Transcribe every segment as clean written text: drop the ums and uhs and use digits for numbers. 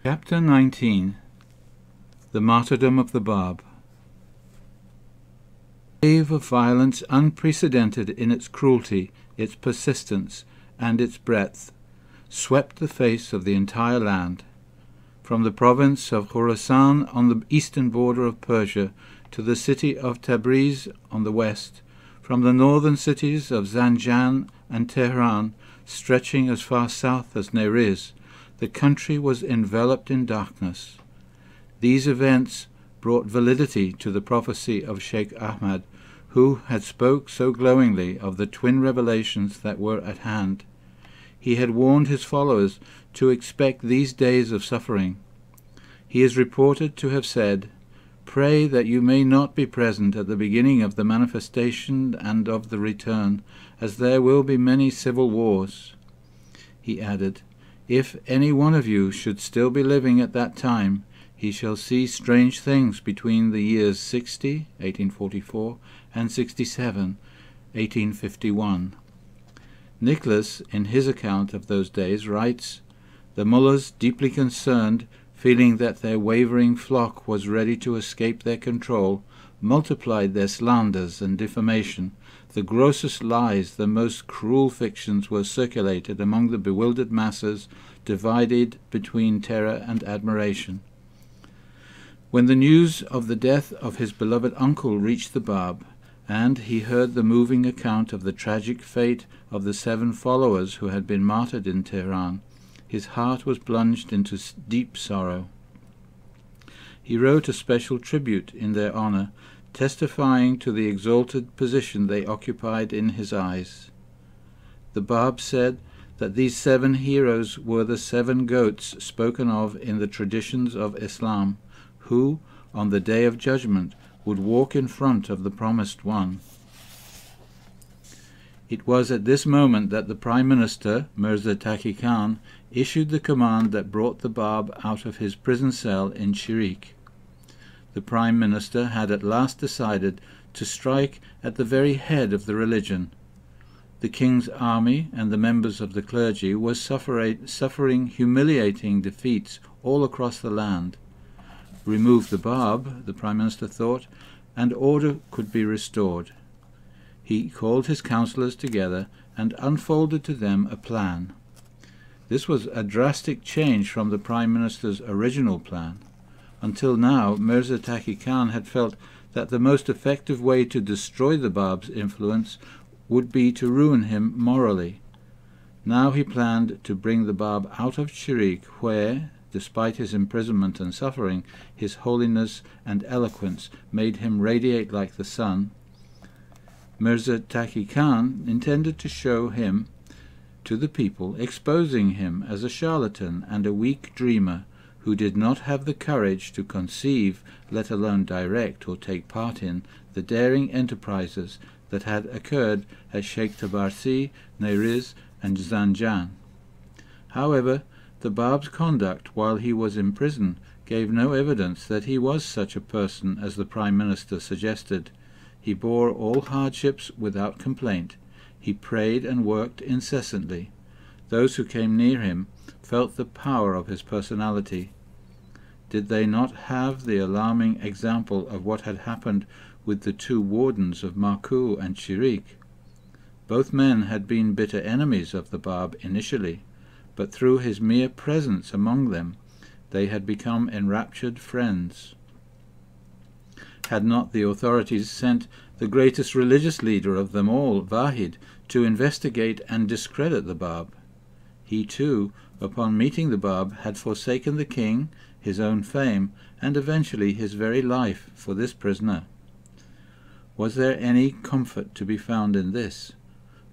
Chapter 19. The Martyrdom of the Bab. A wave of violence unprecedented in its cruelty, its persistence, and its breadth, swept the face of the entire land, from the province of Khorasan on the eastern border of Persia to the city of Tabriz on the west, from the northern cities of Zanjan and Tehran, stretching as far south as Neriz. The country was enveloped in darkness. These events brought validity to the prophecy of Sheikh Ahmad, who had spoke so glowingly of the twin revelations that were at hand. He had warned his followers to expect these days of suffering. He is reported to have said, "Pray that you may not be present at the beginning of the manifestation and of the return, as there will be many civil wars." He added, "If any one of you should still be living at that time, he shall see strange things between the years 60, 1844, and 67, 1851. Nicholas, in his account of those days, writes, "The mullahs, deeply concerned, feeling that their wavering flock was ready to escape their control, multiplied their slanders and defamation. The grossest lies, the most cruel fictions were circulated among the bewildered masses, divided between terror and admiration." When the news of the death of his beloved uncle reached the Bab, and he heard the moving account of the tragic fate of the 7 followers who had been martyred in Tehran, his heart was plunged into deep sorrow. He wrote a special tribute in their honor, testifying to the exalted position they occupied in his eyes. The Bab said that these 7 heroes were the 7 goats spoken of in the traditions of Islam, who, on the Day of Judgment, would walk in front of the Promised One. It was at this moment that the Prime Minister, Mirza Taqi Khan, issued the command that brought the Bab out of his prison cell in Shirik. The Prime Minister had at last decided to strike at the very head of the religion. The king's army and the members of the clergy were suffering humiliating defeats all across the land. Remove the Bab, the Prime Minister thought, and order could be restored. He called his councillors together and unfolded to them a plan. This was a drastic change from the Prime Minister's original plan. Until now, Mirza Taqi Khan had felt that the most effective way to destroy the Bab's influence would be to ruin him morally. Now he planned to bring the Bab out of Shirik, where, despite his imprisonment and suffering, his holiness and eloquence made him radiate like the sun. Mirza Taqi Khan intended to show him to the people, exposing him as a charlatan and a weak dreamer who did not have the courage to conceive, let alone direct or take part in, the daring enterprises that had occurred at Sheikh Tabarsi, Neriz, and Zanjan. However, the Bab's conduct while he was in prison gave no evidence that he was such a person as the Prime Minister suggested. He bore all hardships without complaint. He prayed and worked incessantly. Those who came near him felt the power of his personality. Did they not have the alarming example of what had happened with the 2 wardens of Marku and Shirik? Both men had been bitter enemies of the Bab initially, but through his mere presence among them, they had become enraptured friends. Had not the authorities sent the greatest religious leader of them all, Wahid, to investigate and discredit the Bab? He too, upon meeting the Bab, had forsaken the king, his own fame, and eventually his very life for this prisoner. Was there any comfort to be found in this?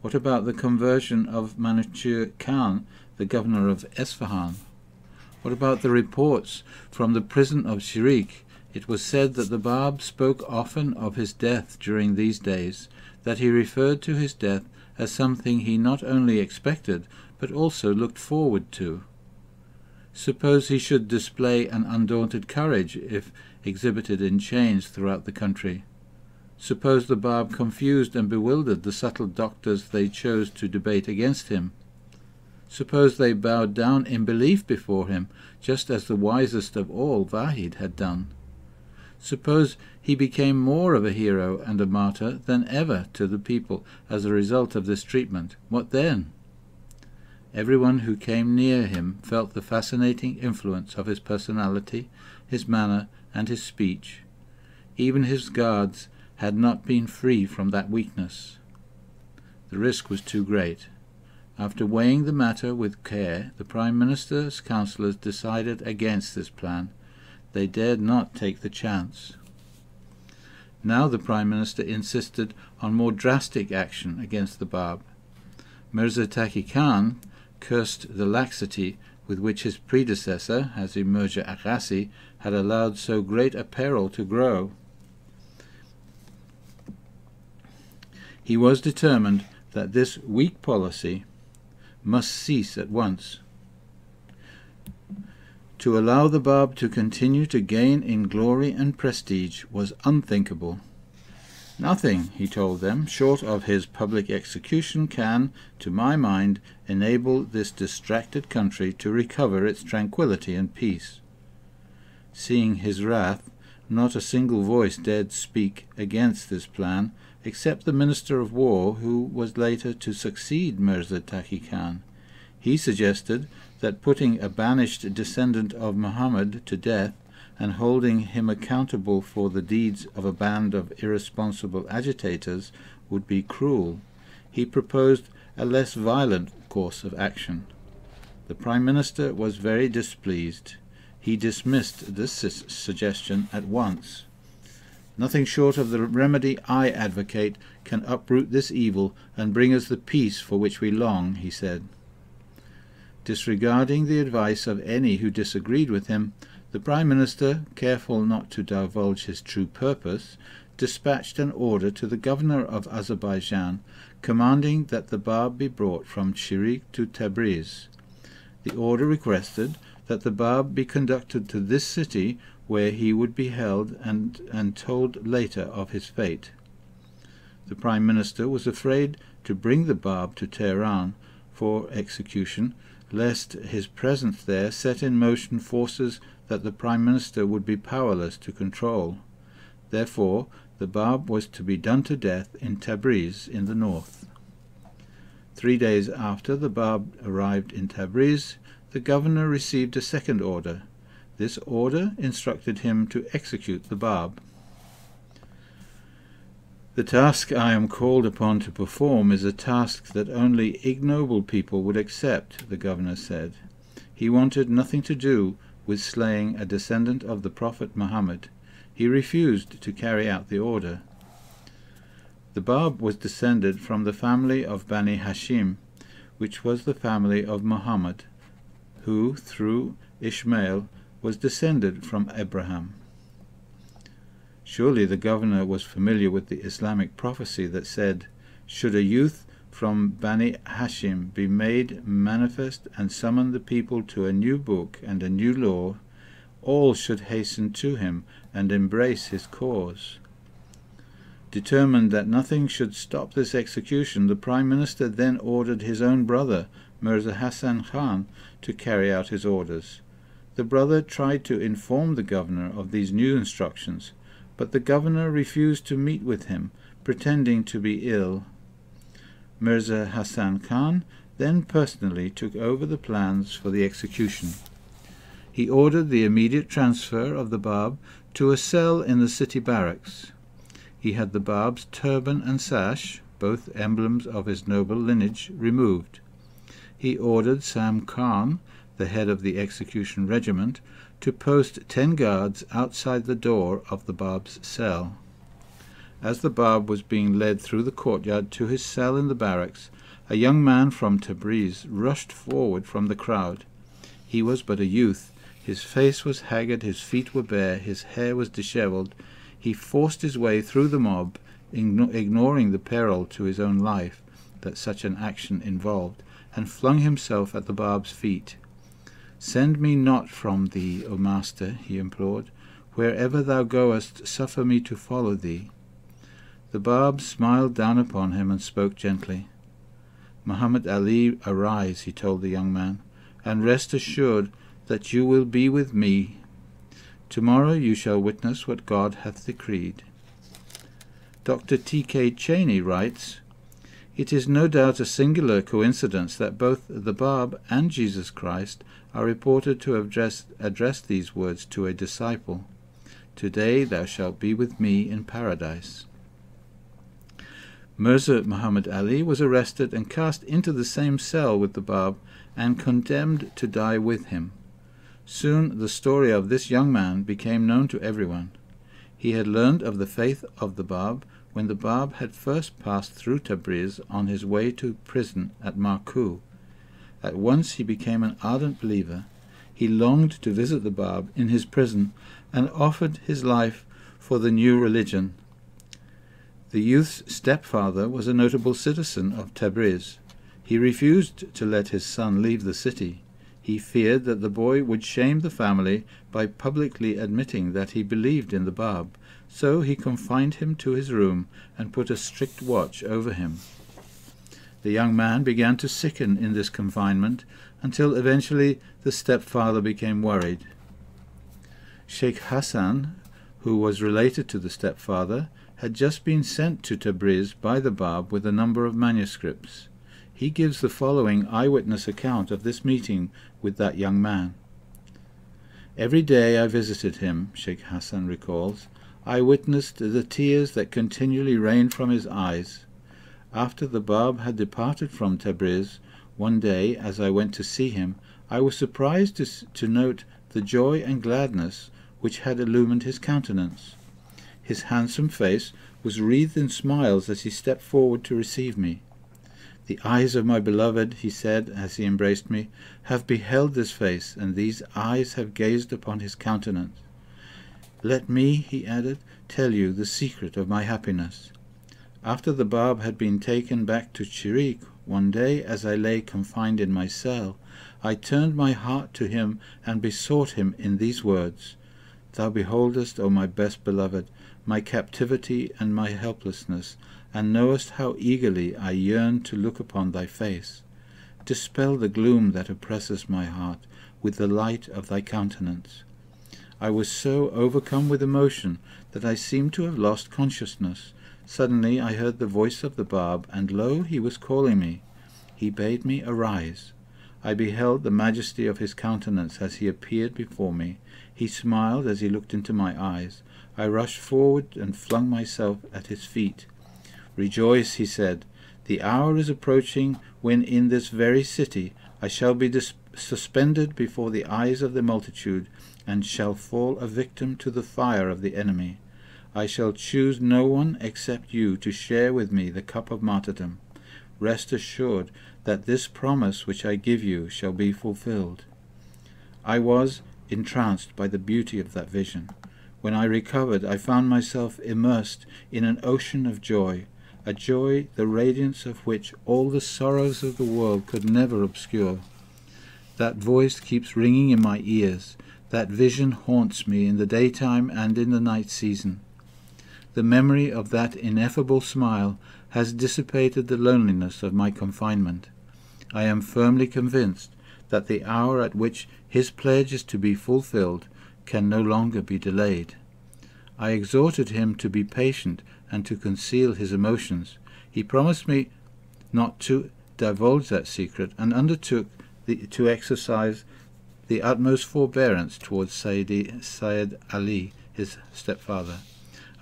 What about the conversion of Mansur Khan, the governor of Esfahan? What about the reports from the prison of Shirik? It was said that the Bab spoke often of his death during these days, that he referred to his death as something he not only expected, but also looked forward to. Suppose he should display an undaunted courage if exhibited in chains throughout the country? Suppose the Bab confused and bewildered the subtle doctors they chose to debate against him? Suppose they bowed down in belief before him, just as the wisest of all Vahid had done. Suppose he became more of a hero and a martyr than ever to the people as a result of this treatment. What then? Everyone who came near him felt the fascinating influence of his personality, his manner, and his speech. Even his guards had not been free from that weakness. The risk was too great. After weighing the matter with care, the Prime Minister's councillors decided against this plan. They dared not take the chance. Now the Prime Minister insisted on more drastic action against the Bab. Mirza Taqi Khan cursed the laxity with which his predecessor, Haji Mirza Aghassi, had allowed so great a peril to grow. He was determined that this weak policy must cease at once. To allow the Bab to continue to gain in glory and prestige was unthinkable. Nothing, he told them, short of his public execution can, to my mind, enable this distracted country to recover its tranquillity and peace. Seeing his wrath, not a single voice dared speak against this plan, except the Minister of War, who was later to succeed Mirza Taqi Khan. He suggested that putting a banished descendant of Muhammad to death and holding him accountable for the deeds of a band of irresponsible agitators would be cruel. He proposed a less violent course of action. The Prime Minister was very displeased. He dismissed this suggestion at once. Nothing short of the remedy I advocate can uproot this evil and bring us the peace for which we long, he said. Disregarding the advice of any who disagreed with him, the Prime Minister, careful not to divulge his true purpose, dispatched an order to the governor of Azerbaijan, commanding that the Bab be brought from Shirik to Tabriz. The order requested that the Bab be conducted to this city, where he would be held and told later of his fate. The Prime Minister was afraid to bring the Bab to Tehran for execution, lest his presence there set in motion forces that the Prime Minister would be powerless to control. Therefore, the Bab was to be done to death in Tabriz in the north. 3 days after the Bab arrived in Tabriz, the governor received a second order. This order instructed him to execute the Bab. The task I am called upon to perform is a task that only ignoble people would accept, the governor said. He wanted nothing to do with slaying a descendant of the Prophet Muhammad. He refused to carry out the order. The Bab was descended from the family of Bani Hashim, which was the family of Muhammad, who, through Ishmael, was descended from Abraham. Surely the governor was familiar with the Islamic prophecy that said, "Should a youth from Bani Hashim be made manifest and summon the people to a new book and a new law, all should hasten to him and embrace his cause." Determined that nothing should stop this execution, the Prime Minister then ordered his own brother, Mirza Hassan Khan, to carry out his orders. The brother tried to inform the governor of these new instructions, but the governor refused to meet with him, pretending to be ill. Mirza Hassan Khan then personally took over the plans for the execution. He ordered the immediate transfer of the Bab to a cell in the city barracks. He had the Bab's turban and sash, both emblems of his noble lineage, removed. He ordered Sam Khan, the head of the execution regiment, to post 10 guards outside the door of the Bab's cell. As the Bab was being led through the courtyard to his cell in the barracks, a young man from Tabriz rushed forward from the crowd. He was but a youth. His face was haggard, his feet were bare, his hair was dishevelled. He forced his way through the mob, ignoring the peril to his own life that such an action involved, and flung himself at the Bab's feet. "Send me not from thee, O Master," he implored. "Wherever thou goest, suffer me to follow thee." The Bab smiled down upon him and spoke gently. Muhammad Ali, arise, he told the young man, and rest assured that you will be with me. Tomorrow you shall witness what God hath decreed. Dr. T.K. Cheney writes, "It is no doubt a singular coincidence that both the Bab and Jesus Christ are reported to have addressed these words to a disciple. Today thou shalt be with me in paradise." Mirza Muhammad Ali was arrested and cast into the same cell with the Bab and condemned to die with him. Soon the story of this young man became known to everyone. He had learned of the faith of the Bab when the Bab had first passed through Tabriz on his way to prison at Marku. At once he became an ardent believer. He longed to visit the Bab in his prison and offered his life for the new religion. The youth's stepfather was a notable citizen of Tabriz. He refused to let his son leave the city. He feared that the boy would shame the family by publicly admitting that he believed in the Bab, so he confined him to his room and put a strict watch over him. The young man began to sicken in this confinement until eventually the stepfather became worried. Sheikh Hassan, who was related to the stepfather, had just been sent to Tabriz by the Bab with a number of manuscripts. He gives the following eyewitness account of this meeting with that young man. "Every day I visited him," Sheikh Hassan recalls. "I witnessed the tears that continually rained from his eyes. After the Bab had departed from Tabriz, one day as I went to see him, I was surprised to note the joy and gladness which had illumined his countenance. His handsome face was wreathed in smiles as he stepped forward to receive me. 'The eyes of my beloved,' he said as he embraced me, 'have beheld this face, and these eyes have gazed upon his countenance. Let me,' he added, 'tell you the secret of my happiness. After the Bab had been taken back to Shirik, one day as I lay confined in my cell, I turned my heart to him and besought him in these words: Thou beholdest, O my best beloved, my captivity and my helplessness, and knowest how eagerly I yearn to look upon thy face. Dispel the gloom that oppresses my heart with the light of thy countenance. I was so overcome with emotion that I seemed to have lost consciousness. Suddenly I heard the voice of the Bab, and lo, he was calling me. He bade me arise. I beheld the majesty of his countenance as he appeared before me. He smiled as he looked into my eyes. I rushed forward and flung myself at his feet. Rejoice, he said. The hour is approaching when in this very city I shall be suspended before the eyes of the multitude, and shall fall a victim to the fire of the enemy. I shall choose no one except you to share with me the cup of martyrdom. Rest assured that this promise which I give you shall be fulfilled. I was entranced by the beauty of that vision. When I recovered, I found myself immersed in an ocean of joy, a joy the radiance of which all the sorrows of the world could never obscure. That voice keeps ringing in my ears. That vision haunts me in the daytime and in the night season. The memory of that ineffable smile has dissipated the loneliness of my confinement. I am firmly convinced that the hour at which his pledge is to be fulfilled can no longer be delayed. I exhorted him to be patient and to conceal his emotions. He promised me not to divulge that secret, and undertook to exercise the utmost forbearance towards Sayyid Ali, his stepfather.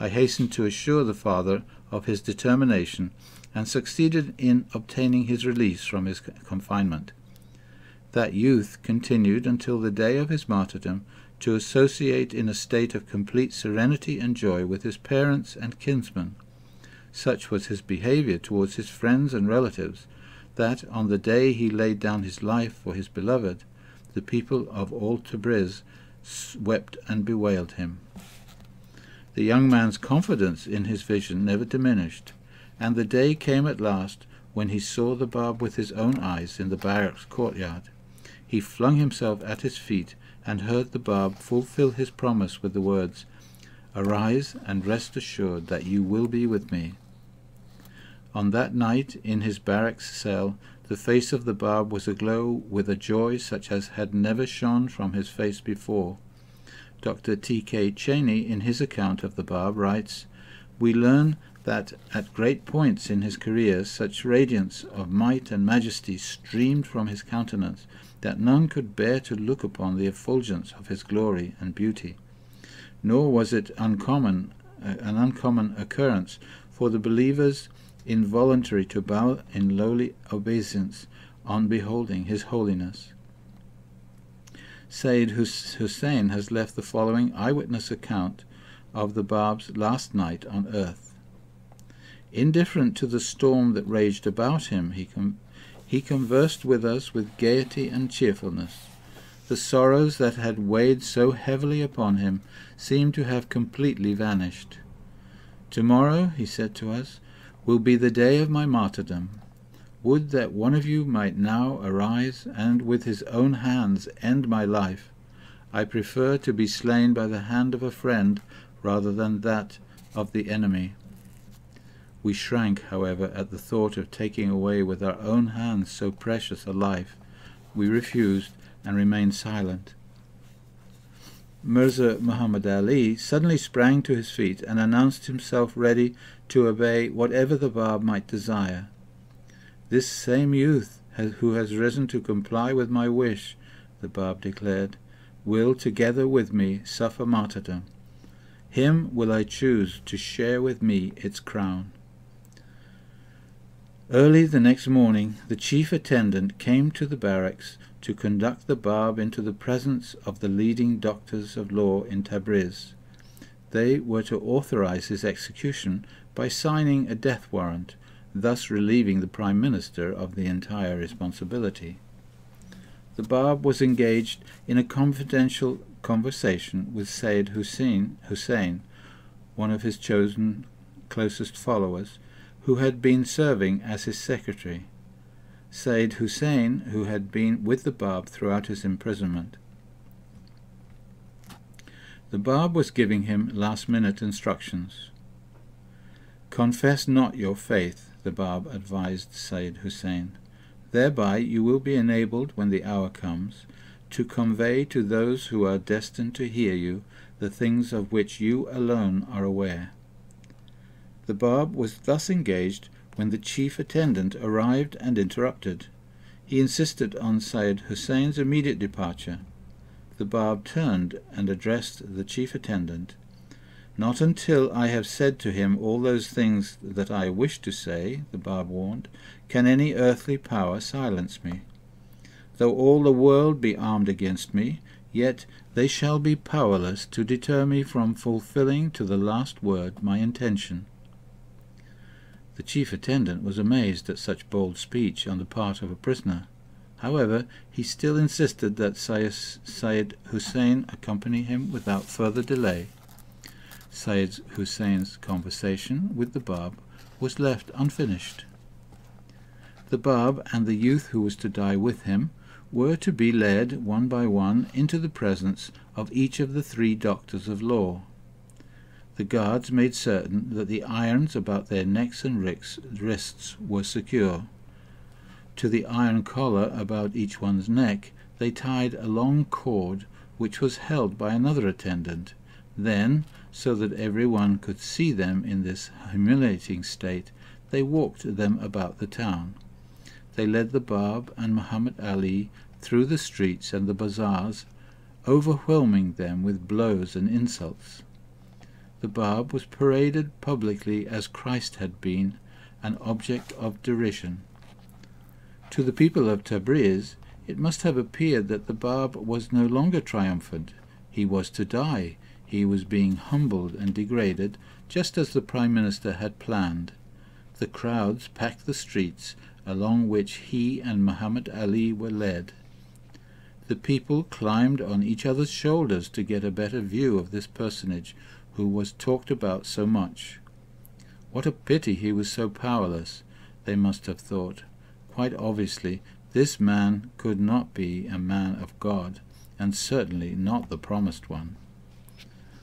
I hastened to assure the father of his determination, and succeeded in obtaining his release from his confinement. That youth continued until the day of his martyrdom to associate in a state of complete serenity and joy with his parents and kinsmen. Such was his behavior towards his friends and relatives, that on the day he laid down his life for his beloved, the people of all Tabriz wept and bewailed him. The young man's confidence in his vision never diminished, and the day came at last when he saw the Bab with his own eyes in the barracks courtyard. He flung himself at his feet and heard the Bab fulfill his promise with the words, "Arise and rest assured that you will be with me." On that night, in his barracks cell, the face of the Bab was aglow with a joy such as had never shone from his face before. Dr. T.K. Cheney, in his account of the Bab, writes, "We learn that at great points in his career such radiance of might and majesty streamed from his countenance that none could bear to look upon the effulgence of his glory and beauty. Nor was it an uncommon occurrence for the believers involuntary to bow in lowly obeisance on beholding his holiness." Sayyid Hussein has left the following eyewitness account of the Bab's last night on earth. Indifferent to the storm that raged about him, he conversed with us with gaiety and cheerfulness. The sorrows that had weighed so heavily upon him seemed to have completely vanished. "Tomorrow," he said to us, "will be the day of my martyrdom. Would that one of you might now arise and with his own hands end my life. I prefer to be slain by the hand of a friend rather than that of the enemy." We shrank, however, at the thought of taking away with our own hands so precious a life. We refused and remained silent. Mirza Muhammad Ali suddenly sprang to his feet and announced himself ready to obey whatever the Bab might desire. "This same youth who has risen to comply with my wish," the Bab declared, "will together with me suffer martyrdom. Him will I choose to share with me its crown." Early the next morning the chief attendant came to the barracks to conduct the Bab into the presence of the leading doctors of law in Tabriz. They were to authorize his execution by signing a death warrant, thus relieving the Prime Minister of the entire responsibility. The Bab was engaged in a confidential conversation with Sayyid Hussein, one of his chosen closest followers, who had been serving as his secretary. Sayyid Hussein, who had been with the Bab throughout his imprisonment. The Bab was giving him last-minute instructions. "Confess not your faith," the Bab advised Sayyid Hussein. "Thereby you will be enabled, when the hour comes, to convey to those who are destined to hear you the things of which you alone are aware." The Bab was thus engaged when the chief attendant arrived and interrupted. He insisted on Sayyid Hussein's immediate departure. The Bab turned and addressed the chief attendant. "Not until I have said to him all those things that I wish to say," the Bab warned, "can any earthly power silence me. Though all the world be armed against me, yet they shall be powerless to deter me from fulfilling to the last word my intention." The chief attendant was amazed at such bold speech on the part of a prisoner. However, he still insisted that Sayyid Hussein accompany him without further delay. Sayyid Hussein's conversation with the Bab was left unfinished. The Bab and the youth who was to die with him were to be led one by one into the presence of each of the 3 doctors of law. The guards made certain that the irons about their necks and wrists were secure. To the iron collar about each one's neck they tied a long cord which was held by another attendant. Then, so that everyone could see them in this humiliating state, they walked them about the town. They led the Bab and Muhammad Ali through the streets and the bazaars, overwhelming them with blows and insults. The Bab was paraded publicly as Christ had been, an object of derision. To the people of Tabriz, it must have appeared that the Bab was no longer triumphant. He was to die. He was being humbled and degraded, just as the Prime Minister had planned. The crowds packed the streets along which he and Muhammad Ali were led. The people climbed on each other's shoulders to get a better view of this personage who was talked about so much. What a pity he was so powerless, they must have thought. Quite obviously, this man could not be a man of God, and certainly not the promised one.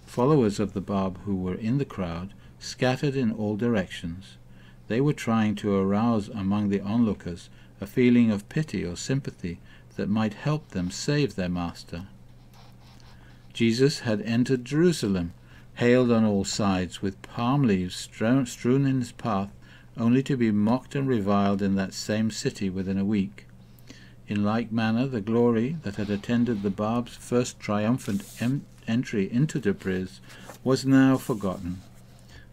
Followers of the Bab who were in the crowd scattered in all directions. They were trying to arouse among the onlookers a feeling of pity or sympathy that might help them save their master. Jesus had entered Jerusalem, hailed on all sides, with palm leaves strewn in his path, only to be mocked and reviled in that same city within a week. In like manner, the glory that had attended the Bab's first triumphant entry into Tabriz was now forgotten.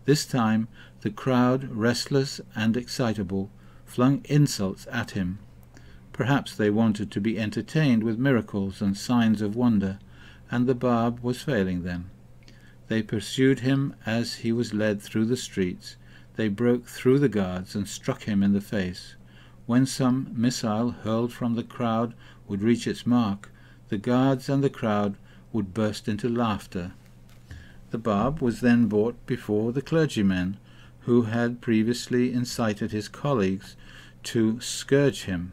This time the crowd, restless and excitable, flung insults at him. Perhaps they wanted to be entertained with miracles and signs of wonder, and the Bab was failing them. They pursued him as he was led through the streets. They broke through the guards and struck him in the face. When some missile hurled from the crowd would reach its mark, the guards and the crowd would burst into laughter. The Bab was then brought before the clergymen, who had previously incited his colleagues to scourge him.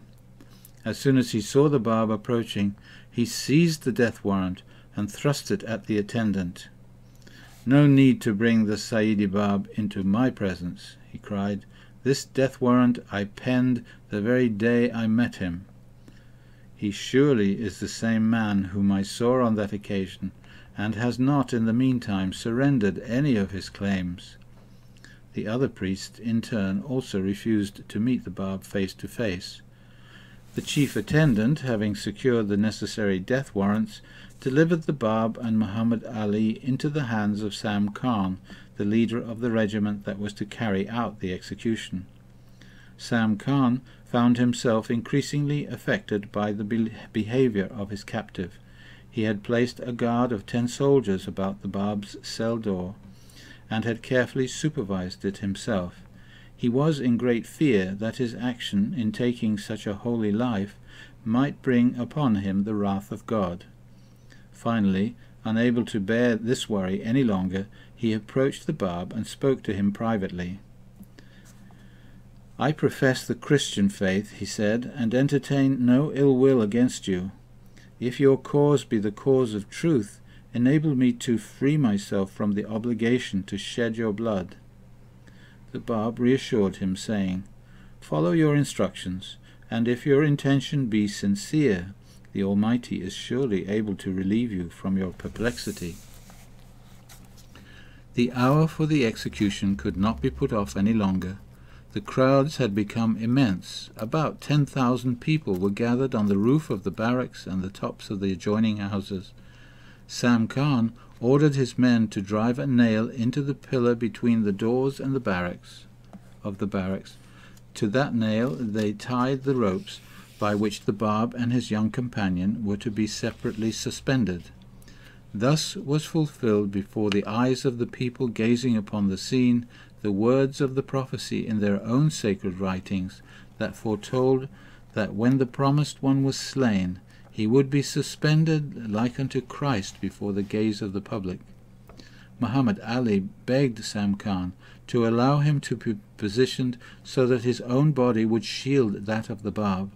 As soon as he saw the Bab approaching, he seized the death warrant and thrust it at the attendant. "No need to bring the Sayyidi Bab into my presence," he cried. "This death warrant I penned the very day I met him. He surely is the same man whom I saw on that occasion, and has not in the meantime surrendered any of his claims." The other priests in turn also refused to meet the Bab face to face. The chief attendant, having secured the necessary death warrants, delivered the Bab and Muhammad Ali into the hands of Sam Khan, the leader of the regiment that was to carry out the execution. Sam Khan found himself increasingly affected by the behavior of his captive. He had placed a guard of 10 soldiers about the Bab's cell door, and had carefully supervised it himself. He was in great fear that his action in taking such a holy life might bring upon him the wrath of God. Finally, unable to bear this worry any longer, he approached the Bab and spoke to him privately. "I profess the Christian faith," he said, "and entertain no ill will against you. If your cause be the cause of truth, enable me to free myself from the obligation to shed your blood." The Bab reassured him, saying, "Follow your instructions, and if your intention be sincere, the Almighty is surely able to relieve you from your perplexity." The hour for the execution could not be put off any longer. The crowds had become immense. About 10,000 people were gathered on the roof of the barracks and the tops of the adjoining houses. Sam Khan ordered his men to drive a nail into the pillar between the doors and the barracks. To that nail they tied the ropes by which the Bab and his young companion were to be separately suspended. Thus was fulfilled before the eyes of the people gazing upon the scene the words of the prophecy in their own sacred writings that foretold that when the promised one was slain, he would be suspended like unto Christ before the gaze of the public. Muhammad Ali begged Sam Khan to allow him to be positioned so that his own body would shield that of the Bab.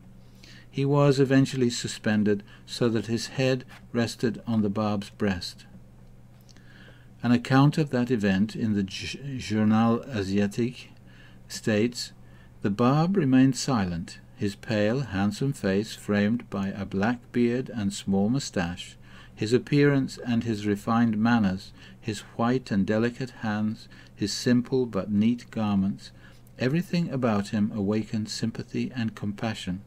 He was eventually suspended so that his head rested on the Bab's breast. An account of that event in the Journal Asiatique states, "The Bab remained silent, his pale, handsome face framed by a black beard and small moustache, his appearance and his refined manners, his white and delicate hands, his simple but neat garments, everything about him awakened sympathy and compassion."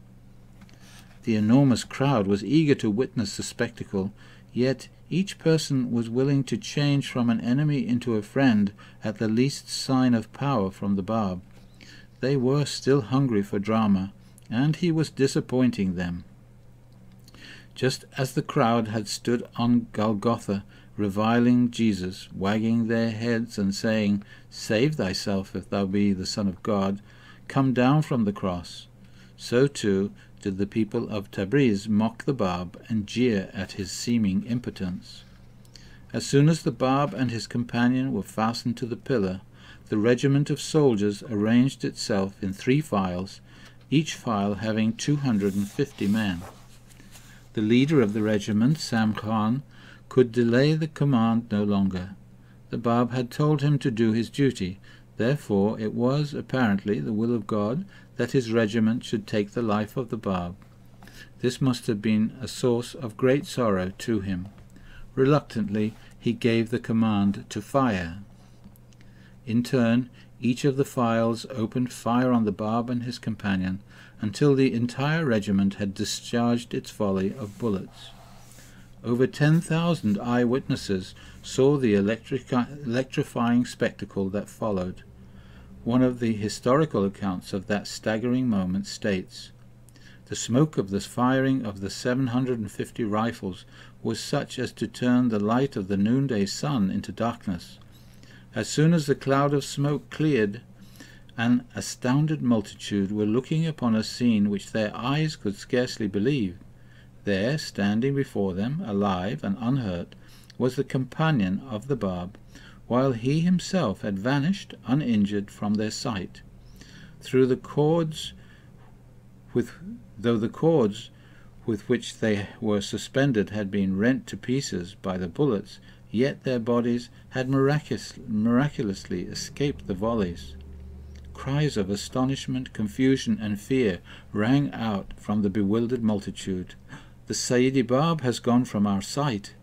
The enormous crowd was eager to witness the spectacle, yet each person was willing to change from an enemy into a friend at the least sign of power from the Bab. They were still hungry for drama, and he was disappointing them. Just as the crowd had stood on Golgotha, reviling Jesus, wagging their heads and saying, "Save thyself if thou be the Son of God, come down from the cross," so too did the people of Tabriz mock the Bab and jeer at his seeming impotence. As soon as the Bab and his companion were fastened to the pillar, the regiment of soldiers arranged itself in 3 files, each file having 250 men. The leader of the regiment, Sam Khan, could delay the command no longer. The Bab had told him to do his duty, Therefore it was apparently the will of God that his regiment should take the life of the Bab. This must have been a source of great sorrow to him. Reluctantly he gave the command to fire. In turn, each of the files opened fire on the Bab and his companion until the entire regiment had discharged its volley of bullets. Over 10,000 eyewitnesses saw the electrifying spectacle that followed. One of the historical accounts of that staggering moment states, "The smoke of the firing of the 750 rifles was such as to turn the light of the noonday sun into darkness. As soon as the cloud of smoke cleared, an astounded multitude were looking upon a scene which their eyes could scarcely believe. There, standing before them, alive and unhurt, was the companion of the Bab, while he himself had vanished uninjured from their sight. Though the cords with which they were suspended had been rent to pieces by the bullets, yet their bodies had miraculously escaped the volleys." Cries of astonishment, confusion, and fear rang out from the bewildered multitude. "The Sayyidi Bab has gone from our sight."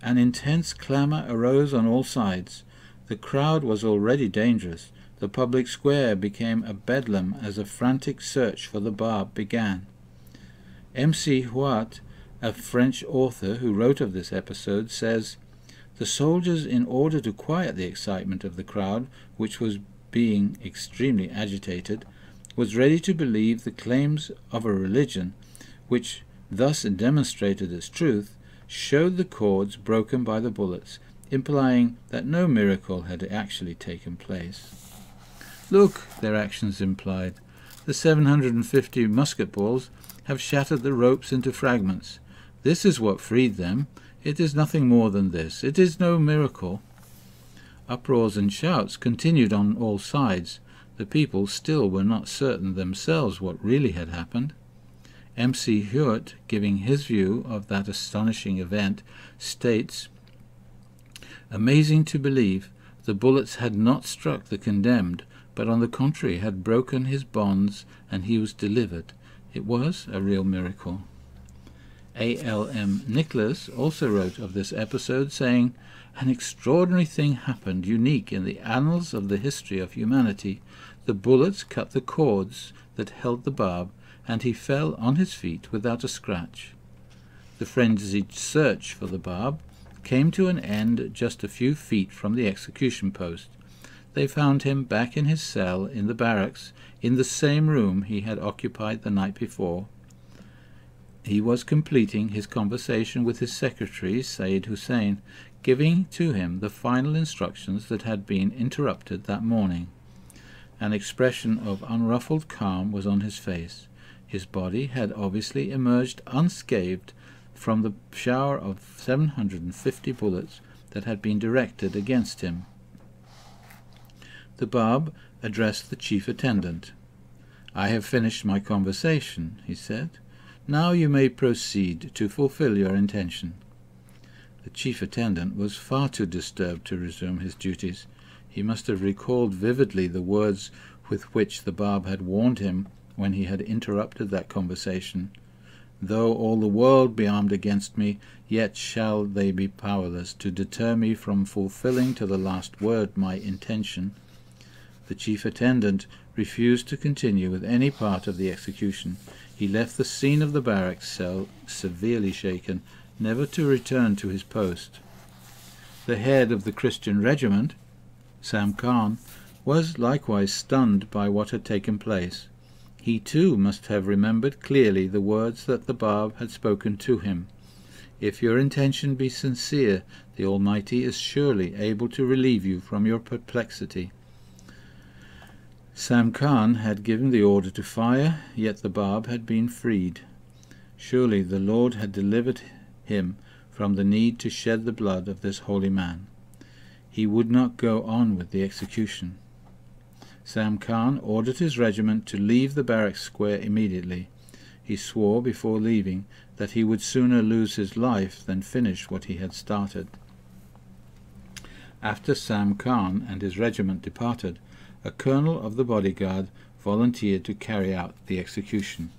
An intense clamour arose on all sides. The crowd was already dangerous. The public square became a bedlam as a frantic search for the Bab began. M.C. Huat, a French author who wrote of this episode, says, "The soldiers, in order to quiet the excitement of the crowd, which was being extremely agitated, was ready to believe the claims of a religion, which thus demonstrated its truth, showed the cords broken by the bullets, implying that no miracle had actually taken place." "Look," their actions implied, "the 750 musket balls have shattered the ropes into fragments. This is what freed them. It is nothing more than this. It is no miracle." Uproars and shouts continued on all sides. The people still were not certain themselves what really had happened. M.C. Hewitt, giving his view of that astonishing event, states, "Amazing to believe, the bullets had not struck the condemned, but on the contrary had broken his bonds, and he was delivered. It was a real miracle." A.L.M. Nicholas also wrote of this episode, saying, "An extraordinary thing happened, unique in the annals of the history of humanity. The bullets cut the cords that held the Bab, and he fell on his feet without a scratch." The frenzied search for the Bab came to an end just a few feet from the execution post. They found him back in his cell in the barracks, in the same room he had occupied the night before. He was completing his conversation with his secretary, Sayyid Hussein, giving to him the final instructions that had been interrupted that morning. An expression of unruffled calm was on his face. His body had obviously emerged unscathed from the shower of 750 bullets that had been directed against him. The Bab addressed the chief attendant. "I have finished my conversation," he said. "Now you may proceed to fulfill your intention." The chief attendant was far too disturbed to resume his duties. He must have recalled vividly the words with which the Bab had warned him when he had interrupted that conversation. "Though all the world be armed against me, yet shall they be powerless to deter me from fulfilling to the last word my intention." The chief attendant refused to continue with any part of the execution. He left the scene of the barracks cell severely shaken, never to return to his post. The head of the Christian regiment, Sam Khan, was likewise stunned by what had taken place. He too must have remembered clearly the words that the Bab had spoken to him. "If your intention be sincere, the Almighty is surely able to relieve you from your perplexity." Sam Khan had given the order to fire, yet the Bab had been freed. Surely the Lord had delivered him from the need to shed the blood of this holy man. He would not go on with the execution. Sam Khan ordered his regiment to leave the barracks square immediately. He swore before leaving that he would sooner lose his life than finish what he had started. After Sam Khan and his regiment departed, a colonel of the bodyguard volunteered to carry out the execution.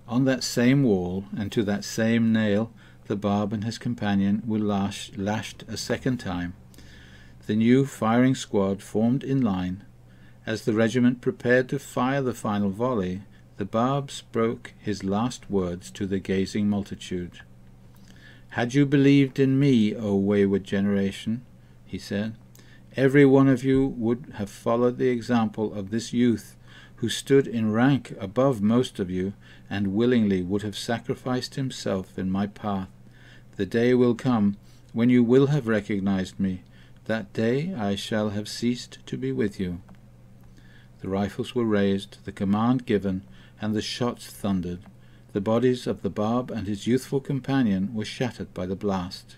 On that same wall, and to that same nail, the Bab and his companion were lashed a second time. The new firing squad formed in line. As the regiment prepared to fire the final volley, the Bab spoke his last words to the gazing multitude. "Had you believed in me, O wayward generation," he said, "every one of you would have followed the example of this youth, who stood in rank above most of you, and willingly would have sacrificed himself in my path. The day will come when you will have recognized me. That day I shall have ceased to be with you." The rifles were raised, the command given, and the shots thundered. The bodies of the Bab and his youthful companion were shattered by the blast.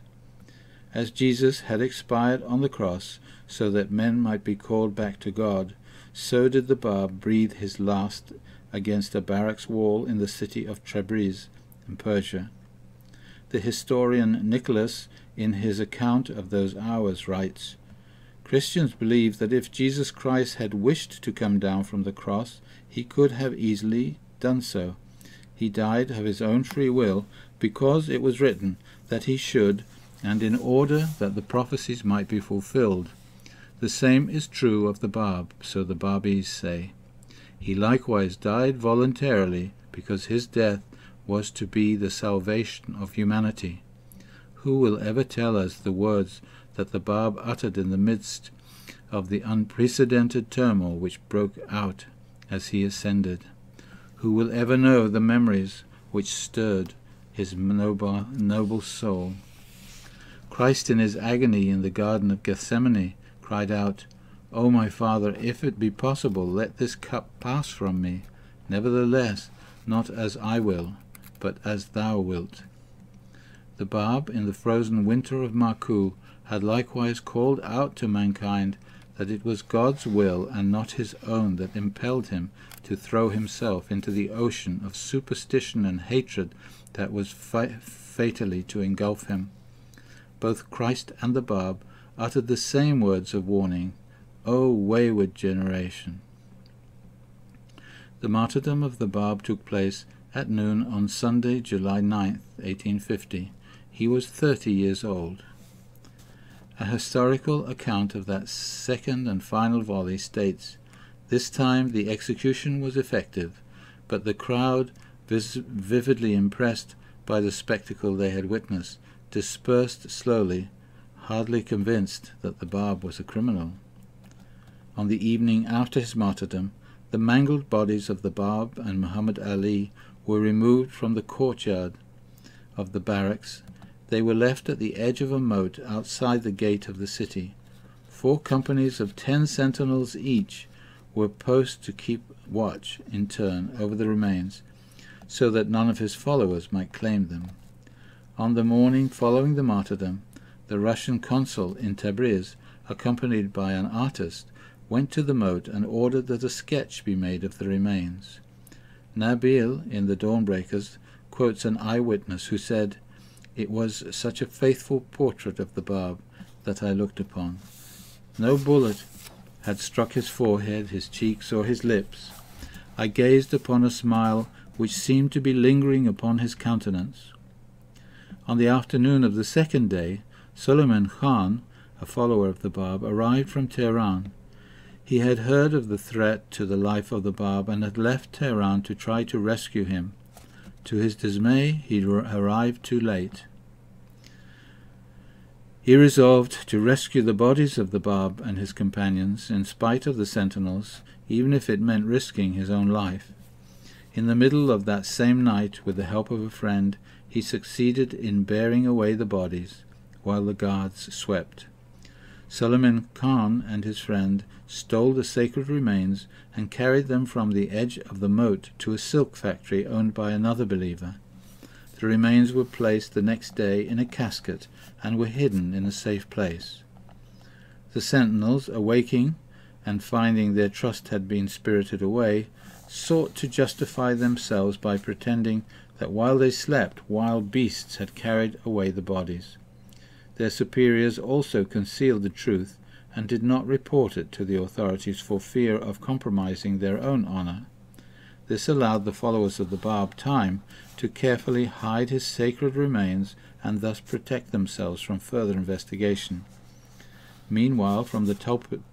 As Jesus had expired on the cross so that men might be called back to God, so did the Bab breathe his last against a barracks wall in the city of Tabriz in Persia. The historian Nicholas, in his account of those hours, writes, "Christians believe that if Jesus Christ had wished to come down from the cross, he could have easily done so. He died of his own free will, because it was written that he should, and in order that the prophecies might be fulfilled. The same is true of the Bab, so the Babis say. He likewise died voluntarily, because his death was to be the salvation of humanity. Who will ever tell us the words that the Bab uttered in the midst of the unprecedented turmoil which broke out as he ascended? Who will ever know the memories which stirred his noble soul? Christ in his agony in the Garden of Gethsemane cried out, "O my Father, if it be possible, let this cup pass from me. Nevertheless, not as I will, but as thou wilt." The Bab, in the frozen winter of Maku, had likewise called out to mankind that it was God's will and not his own that impelled him to throw himself into the ocean of superstition and hatred that was fatally to engulf him. Both Christ and the Bab uttered the same words of warning, "O wayward generation." The martyrdom of the Bab took place at noon on Sunday, July 9th, 1850. He was 30 years old. A historical account of that second and final volley states, "This time the execution was effective, but the crowd, vividly impressed by the spectacle they had witnessed, dispersed slowly, hardly convinced that the Bab was a criminal." On the evening after his martyrdom, the mangled bodies of the Bab and Muhammad Ali were removed from the courtyard of the barracks. They were left at the edge of a moat outside the gate of the city. 4 companies of 10 sentinels each were posted to keep watch in turn over the remains, so that none of his followers might claim them. On the morning following the martyrdom, the Russian consul in Tabriz, accompanied by an artist, went to the moat and ordered that a sketch be made of the remains. Nabil, in the Dawnbreakers, quotes an eyewitness who said, "It was such a faithful portrait of the Bab that I looked upon. No bullet had struck his forehead, his cheeks, or his lips. I gazed upon a smile which seemed to be lingering upon his countenance." On the afternoon of the second day, Suleiman Khan, a follower of the Bab, arrived from Tehran. He had heard of the threat to the life of the Bab and had left Tehran to try to rescue him. To his dismay, he arrived too late. He resolved to rescue the bodies of the Bab and his companions, in spite of the sentinels, even if it meant risking his own life. In the middle of that same night, with the help of a friend, he succeeded in bearing away the bodies, while the guards swept. Suleiman Khan and his friend stole the sacred remains and carried them from the edge of the moat to a silk factory owned by another believer. The remains were placed the next day in a casket and were hidden in a safe place. The sentinels, awaking and finding their trust had been spirited away, sought to justify themselves by pretending that while they slept, wild beasts had carried away the bodies. Their superiors also concealed the truth and did not report it to the authorities for fear of compromising their own honor. This allowed the followers of the Bab time to carefully hide his sacred remains and thus protect themselves from further investigation. Meanwhile, from the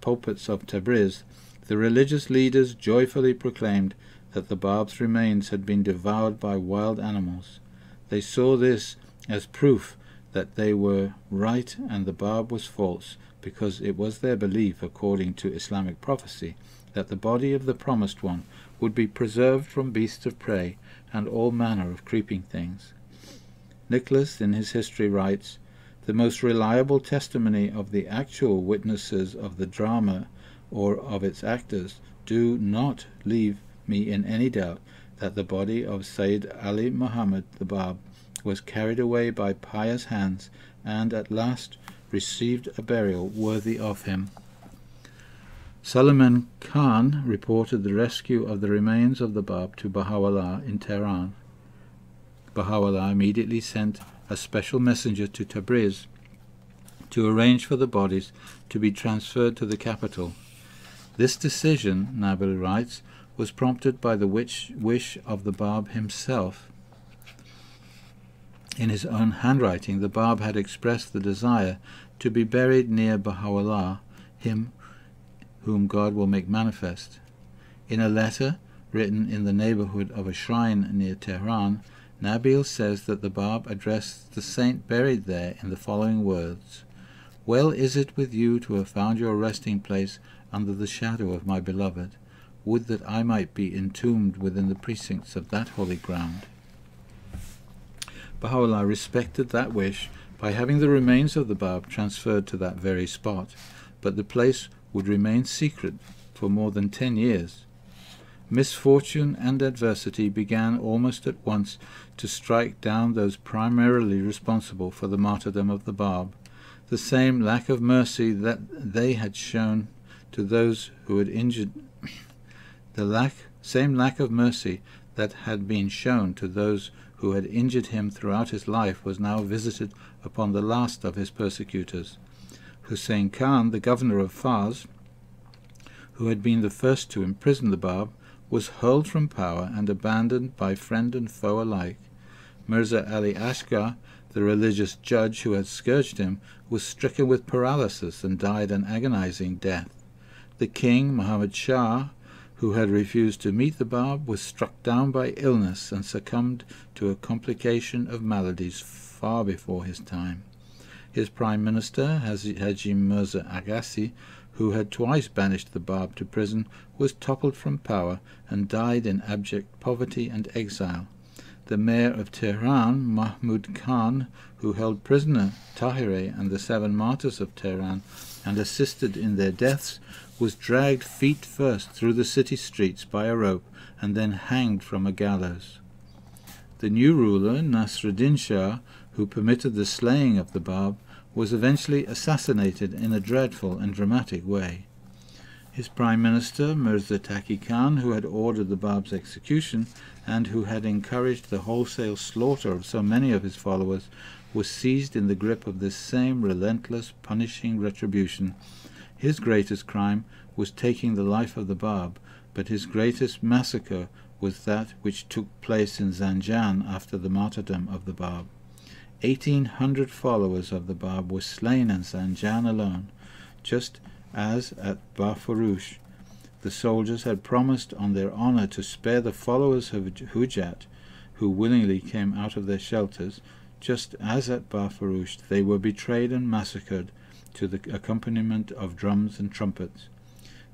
pulpits of Tabriz, the religious leaders joyfully proclaimed that the Bab's remains had been devoured by wild animals. They saw this as proof that they were right and the Bab was false, because it was their belief, according to Islamic prophecy, that the body of the Promised One would be preserved from beasts of prey and all manner of creeping things. Nicholas, in his history, writes, "The most reliable testimony of the actual witnesses of the drama or of its actors do not leave me in any doubt that the body of Sayyid Ali Muhammad the Bab was carried away by pious hands and at last received a burial worthy of him." Suleiman Khan reported the rescue of the remains of the Bab to Baha'u'llah in Tehran. Baha'u'llah immediately sent a special messenger to Tabriz to arrange for the bodies to be transferred to the capital. This decision, Nabil writes, was prompted by the wish of the Bab himself. In his own handwriting, the Bab had expressed the desire to be buried near Baha'u'llah, him whom God will make manifest. In a letter written in the neighborhood of a shrine near Tehran, Nabil says that the Bab addressed the saint buried there in the following words: "Well is it with you to have found your resting place under the shadow of my beloved. Would that I might be entombed within the precincts of that holy ground." Baha'u'llah respected that wish by having the remains of the Bab transferred to that very spot, but the place would remain secret for more than 10 years. Misfortune and adversity began almost at once to strike down those primarily responsible for the martyrdom of the Bab. The same lack of mercy that they had shown to those who had injured same lack of mercy that had been shown to those who had injured him throughout his life was now visited upon the last of his persecutors. Hussein Khan, the governor of Fars, who had been the first to imprison the Bab, was hurled from power and abandoned by friend and foe alike. Mirza Ali Ashgar, the religious judge who had scourged him, was stricken with paralysis and died an agonizing death. The king, Muhammad Shah, who had refused to meet the Bab, was struck down by illness and succumbed to a complication of maladies far before his time. His prime minister, Haji Mirza Agassi, who had twice banished the Bab to prison, was toppled from power and died in abject poverty and exile. The mayor of Tehran, Mahmud Khan, who held prisoner Tahirih and the 7 martyrs of Tehran and assisted in their deaths, was dragged feet first through the city streets by a rope and then hanged from a gallows. The new ruler, Nasruddin Shah, who permitted the slaying of the Bab, was eventually assassinated in a dreadful and dramatic way. His prime minister, Mirza Taqi Khan, who had ordered the Bab's execution and who had encouraged the wholesale slaughter of so many of his followers, was seized in the grip of this same relentless, punishing retribution. His greatest crime was taking the life of the Bab, but his greatest massacre was that which took place in Zanjan after the martyrdom of the Bab. 1,800 followers of the Bab were slain in Zanjan alone, just as at Bafurush the soldiers had promised on their honor to spare the followers of Hujat, who willingly came out of their shelters. Just as at Bafurush they were betrayed and massacred to the accompaniment of drums and trumpets.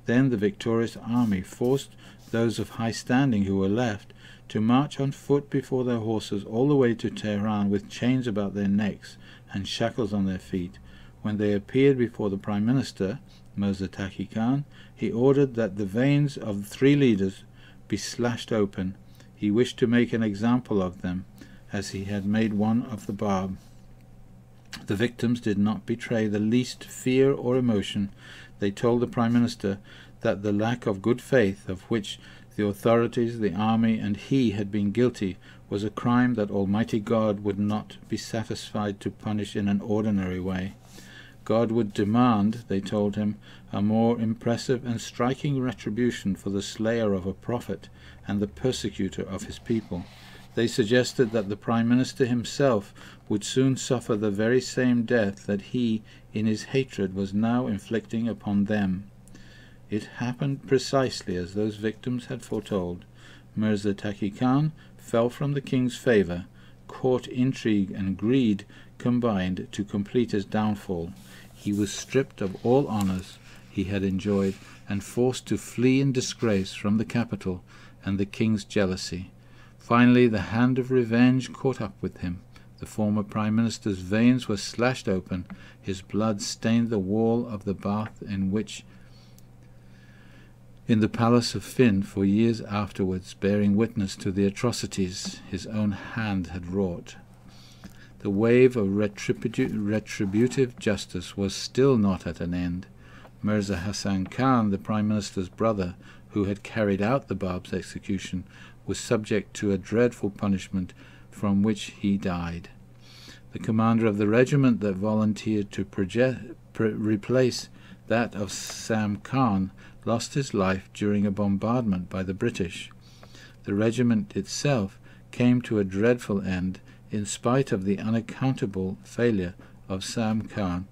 Then the victorious army forced those of high standing who were left to march on foot before their horses all the way to Tehran with chains about their necks and shackles on their feet. When they appeared before the prime minister, Mirza Taqi Khan, he ordered that the veins of the 3 leaders be slashed open. He wished to make an example of them, as he had made one of the Bab. The victims did not betray the least fear or emotion. They told the prime minister that the lack of good faith of which The authorities, the army, and he had been guilty was a crime that Almighty God would not be satisfied to punish in an ordinary way. God would demand, they told him, a more impressive and striking retribution for the slayer of a prophet and the persecutor of his people. They suggested that the Prime Minister himself would soon suffer the very same death that he, in his hatred, was now inflicting upon them. It happened precisely as those victims had foretold. Mirza Taqi Khan fell from the king's favour. Court intrigue and greed combined to complete his downfall. He was stripped of all honours he had enjoyed and forced to flee in disgrace from the capital and the king's jealousy. Finally, the hand of revenge caught up with him. The former Prime Minister's veins were slashed open. His blood stained the wall of the bath in the palace of Finn for years afterwards, bearing witness to the atrocities his own hand had wrought. The wave of retributive justice was still not at an end. Mirza Hassan Khan, the Prime Minister's brother, who had carried out the Bab's execution, was subject to a dreadful punishment from which he died. The commander of the regiment that volunteered to replace that of Sam Khan lost his life during a bombardment by the British. The regiment itself came to a dreadful end in spite of the unaccountable failure of Sam Khan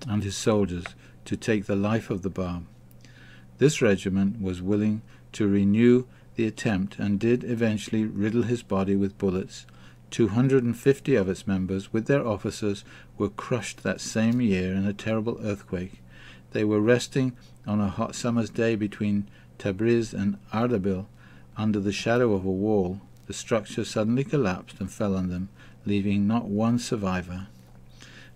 and his soldiers to take the life of the Bab. This regiment was willing to renew the attempt and did eventually riddle his body with bullets. 250 of its members, with their officers, were crushed that same year in a terrible earthquake. They were resting on a hot summer's day between Tabriz and Ardabil under the shadow of a wall. The structure suddenly collapsed and fell on them, leaving not one survivor.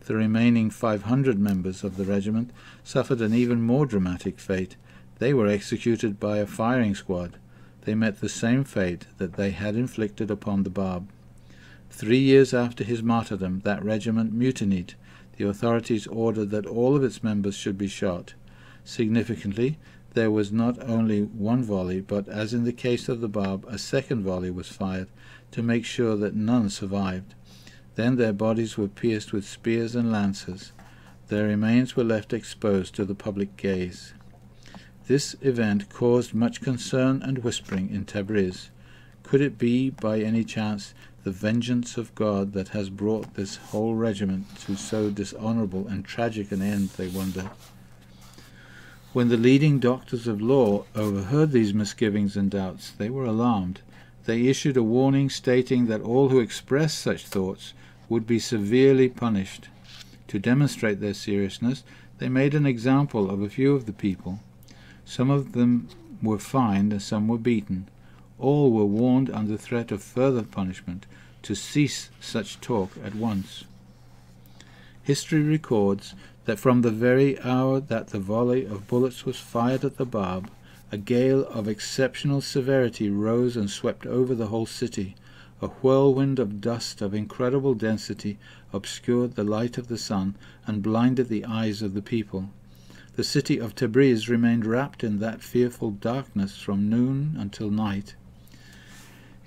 The remaining 500 members of the regiment suffered an even more dramatic fate. They were executed by a firing squad. They met the same fate that they had inflicted upon the Bab. 3 years after his martyrdom, that regiment mutinied. The authorities ordered that all of its members should be shot. Significantly, there was not only one volley, but, as in the case of the Bab, a second volley was fired to make sure that none survived. Then their bodies were pierced with spears and lances. Their remains were left exposed to the public gaze. This event caused much concern and whispering in Tabriz. Could it be, by any chance, the vengeance of God that has brought this whole regiment to so dishonourable and tragic an end, they wondered. When the leading doctors of law overheard these misgivings and doubts, they were alarmed. They issued a warning stating that all who expressed such thoughts would be severely punished. To demonstrate their seriousness, they made an example of a few of the people. Some of them were fined and some were beaten. All were warned under threat of further punishment to cease such talk at once. History records that from the very hour that the volley of bullets was fired at the Bab, a gale of exceptional severity rose and swept over the whole city. A whirlwind of dust of incredible density obscured the light of the sun and blinded the eyes of the people. The city of Tabriz remained wrapped in that fearful darkness from noon until night.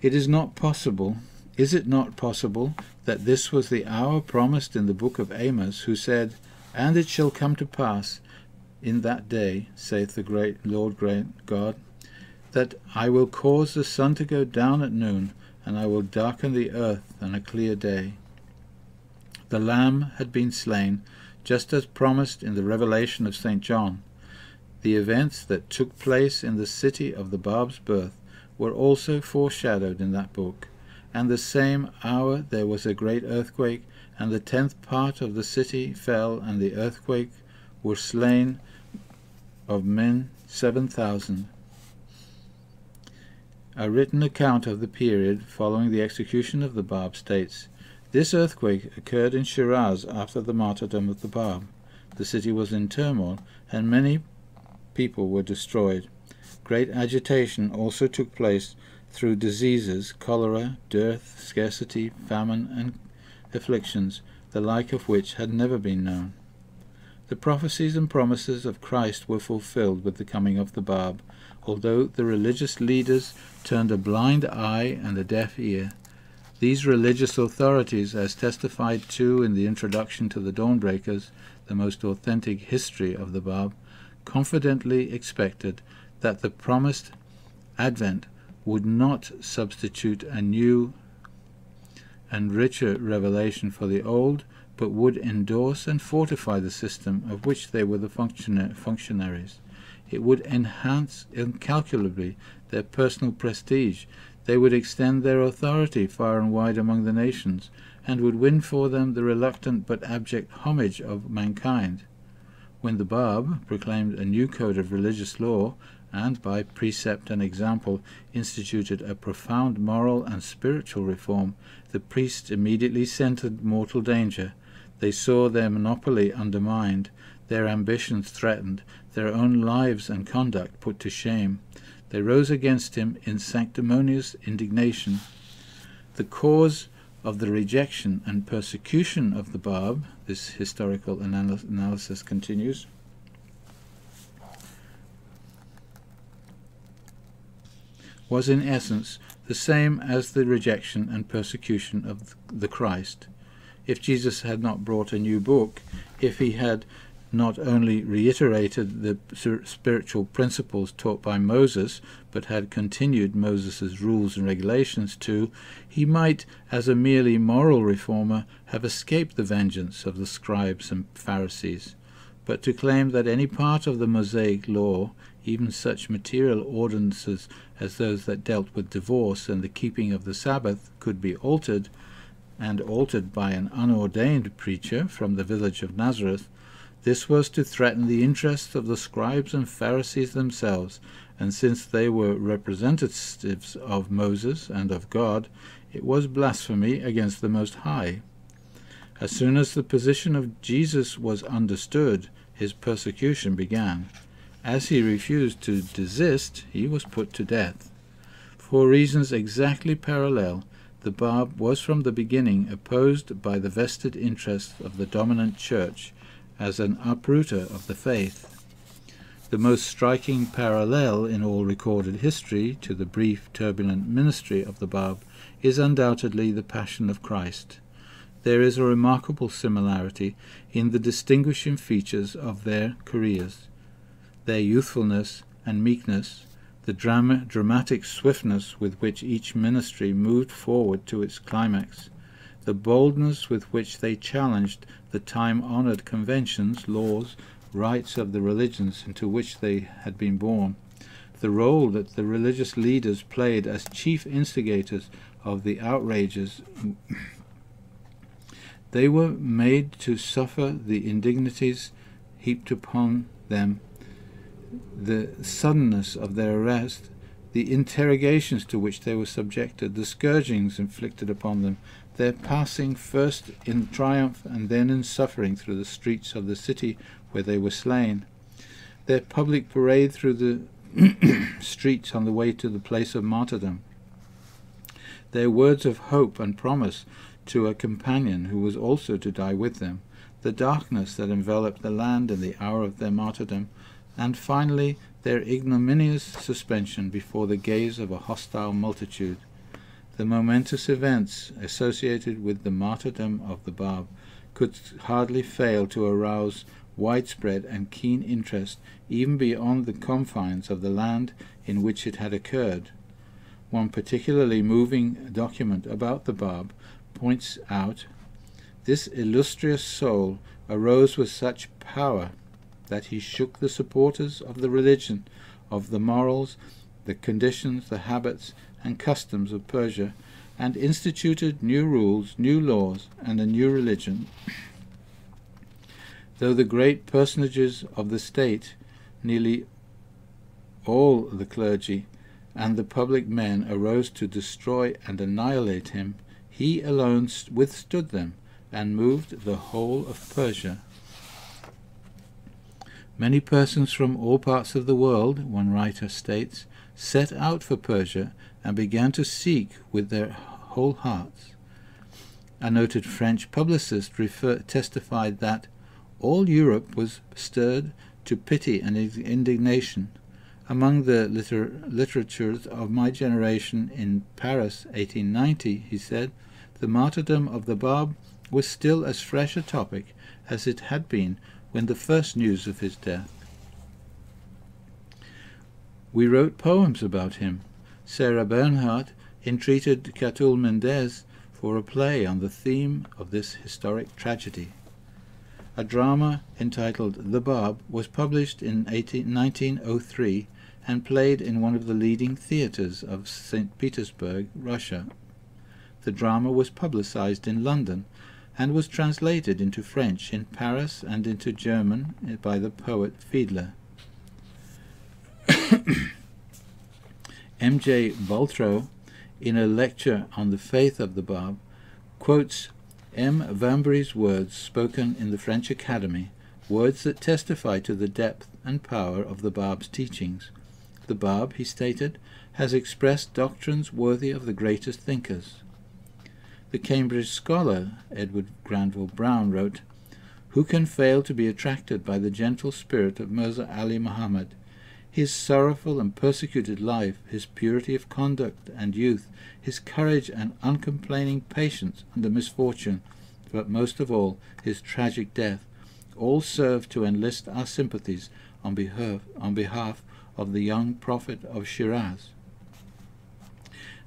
Is it not possible that this was the hour promised in the book of Amos, who said, "And it shall come to pass in that day, saith the great Lord great God, that I will cause the sun to go down at noon, and I will darken the earth on a clear day." The Lamb had been slain, just as promised in the revelation of St. John. The events that took place in the city of the Bab's birth were also foreshadowed in that book. And the same hour there was a great earthquake, and the 10th part of the city fell, and the earthquake were slain of men 7,000. A written account of the period following the execution of the Bab states, "This earthquake occurred in Shiraz after the martyrdom of the Bab. The city was in turmoil, and many people were destroyed. Great agitation also took place through diseases, cholera, dearth, scarcity, famine, and afflictions, the like of which had never been known. The prophecies and promises of Christ were fulfilled with the coming of the Bab, although the religious leaders turned a blind eye and a deaf ear. These religious authorities, as testified to in the introduction to the Dawnbreakers, the most authentic history of the Bab, confidently expected that the promised advent would not substitute a new and richer revelation for the old, but would endorse and fortify the system of which they were the functionaries. It would enhance incalculably their personal prestige. They would extend their authority far and wide among the nations, and would win for them the reluctant but abject homage of mankind. When the Bab proclaimed a new code of religious law, and by precept and example instituted a profound moral and spiritual reform, the priests immediately scented mortal danger. They saw their monopoly undermined, their ambitions threatened, their own lives and conduct put to shame. They rose against him in sanctimonious indignation. The cause of the rejection and persecution of the Bab, this historical analysis continues, was in essence the same as the rejection and persecution of the Christ. If Jesus had not brought a new book, if he had not only reiterated the spiritual principles taught by Moses, but had continued Moses' rules and regulations too, he might, as a merely moral reformer, have escaped the vengeance of the scribes and Pharisees. But to claim that any part of the Mosaic law, even such material ordinances as those that dealt with divorce and the keeping of the Sabbath, could be altered, and altered by an unordained preacher from the village of Nazareth, this was to threaten the interests of the scribes and Pharisees themselves, and since they were representatives of Moses and of God, it was blasphemy against the Most High. As soon as the position of Jesus was understood, his persecution began. As he refused to desist, he was put to death. For reasons exactly parallel, the Bab was from the beginning opposed by the vested interests of the dominant church as an uprooter of the faith. The most striking parallel in all recorded history to the brief, turbulent ministry of the Bab is undoubtedly the Passion of Christ. There is a remarkable similarity in the distinguishing features of their careers, their youthfulness and meekness, the dramatic swiftness with which each ministry moved forward to its climax, the boldness with which they challenged the time-honored conventions, laws, rites of the religions into which they had been born, the role that the religious leaders played as chief instigators of the outrages. They were made to suffer the indignities heaped upon them, the suddenness of their arrest, the interrogations to which they were subjected, the scourgings inflicted upon them, their passing first in triumph and then in suffering through the streets of the city where they were slain, their public parade through the streets on the way to the place of martyrdom, their words of hope and promise to a companion who was also to die with them, the darkness that enveloped the land in the hour of their martyrdom, and finally their ignominious suspension before the gaze of a hostile multitude. The momentous events associated with the martyrdom of the Bab could hardly fail to arouse widespread and keen interest even beyond the confines of the land in which it had occurred. One particularly moving document about the Bab points out, "This illustrious soul arose with such power that he shook the supporters of the religion, of the morals, the conditions, the habits, and customs of Persia, and instituted new rules, new laws, and a new religion. Though the great personages of the state, nearly all the clergy, and the public men arose to destroy and annihilate him, he alone withstood them, and moved the whole of Persia." Many persons from all parts of the world, one writer states, set out for Persia and began to seek with their whole hearts. A noted French publicist testified that All Europe was stirred to pity and indignation. Among the literatures of my generation in Paris, 1890, he said, the martyrdom of the Bab was still as fresh a topic as it had been when the first news of his death. We wrote poems about him. Sarah Bernhardt entreated Catulle Mendès for a play on the theme of this historic tragedy. A drama entitled The Bab was published in 1903 and played in one of the leading theatres of St. Petersburg, Russia. The drama was publicized in London and was translated into French in Paris and into German by the poet Fiedler. M.J. Baltrow, in a lecture on the faith of the Bab, quotes M. Vambury's words spoken in the French Academy, words that testify to the depth and power of the Bab's teachings. The Bab, he stated, has expressed doctrines worthy of the greatest thinkers. The Cambridge scholar Edward Granville Brown wrote, "Who can fail to be attracted by the gentle spirit of Mirza Ali Muhammad? His sorrowful and persecuted life, his purity of conduct and youth, his courage and uncomplaining patience under misfortune, but most of all his tragic death, all serve to enlist our sympathies on behalf of the young prophet of Shiraz.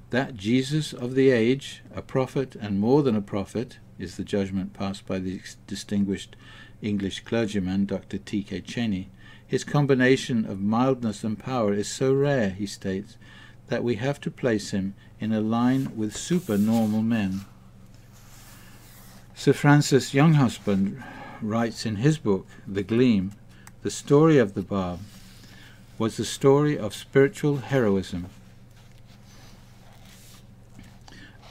That Jesus of the age, a prophet and more than a prophet, is the judgment passed by the distinguished English clergyman Dr. T.K. Cheney. His combination of mildness and power is so rare, he states, that we have to place him in a line with supernormal men." Sir Francis Younghusband writes in his book, The Gleam, the story of the Bab was the story of spiritual heroism,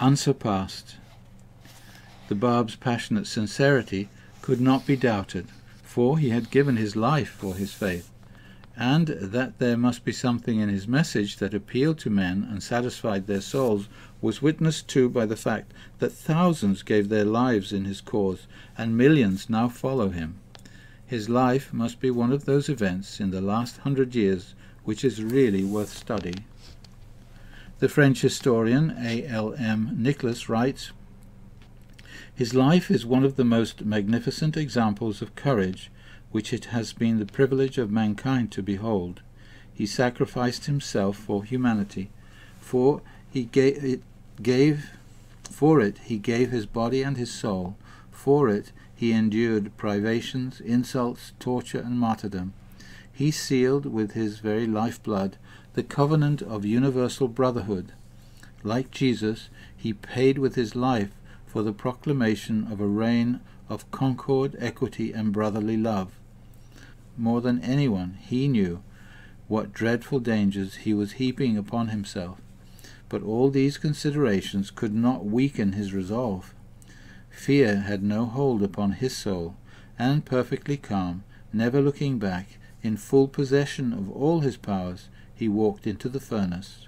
unsurpassed. The Bab's passionate sincerity could not be doubted, for he had given his life for his faith, and that there must be something in his message that appealed to men and satisfied their souls was witnessed to by the fact that thousands gave their lives in his cause, and millions now follow him. His life must be one of those events in the last 100 years which is really worth study. The French historian A.L.M. Nicholas writes, "His life is one of the most magnificent examples of courage which it has been the privilege of mankind to behold. He sacrificed himself for humanity, for it he gave his body and his soul, for it he endured privations, insults, torture, and martyrdom. He sealed with his very lifeblood the covenant of universal brotherhood. Like Jesus, he paid with his life for the proclamation of a reign of concord, equity, and brotherly love. More than anyone, he knew what dreadful dangers he was heaping upon himself, but all these considerations could not weaken his resolve. Fear had no hold upon his soul, and perfectly calm, never looking back, in full possession of all his powers, he walked into the furnace.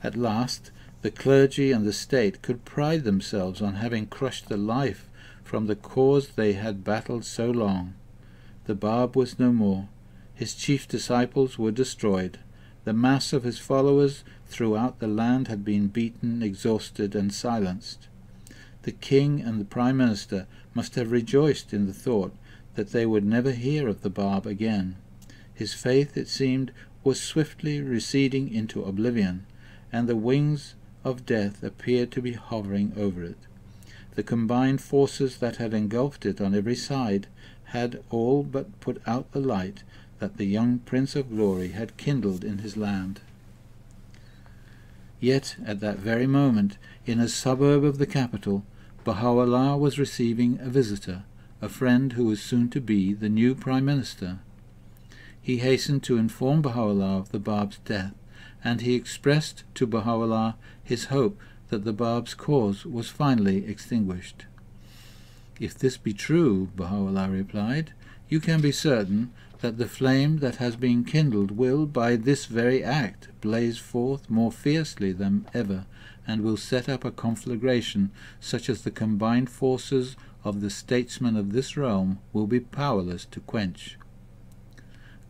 At last, the clergy and the state could pride themselves on having crushed the life from the cause they had battled so long. The Bab was no more. His chief disciples were destroyed. The mass of his followers throughout the land had been beaten, exhausted, and silenced. The king and the prime minister must have rejoiced in the thought that they would never hear of the Bab again. His faith, it seemed, was swiftly receding into oblivion, and the wings of death appeared to be hovering over it. The combined forces that had engulfed it on every side had all but put out the light that the young Prince of Glory had kindled in his land. Yet at that very moment, in a suburb of the capital, Baha'u'llah was receiving a visitor, a friend who was soon to be the new Prime Minister. He hastened to inform Baha'u'llah of the Bab's death, and he expressed to Baha'u'llah his hope that the Bab's cause was finally extinguished. "If this be true," Baha'u'llah replied, "you can be certain that the flame that has been kindled will, by this very act, blaze forth more fiercely than ever, and will set up a conflagration such as the combined forces of the statesmen of this realm will be powerless to quench.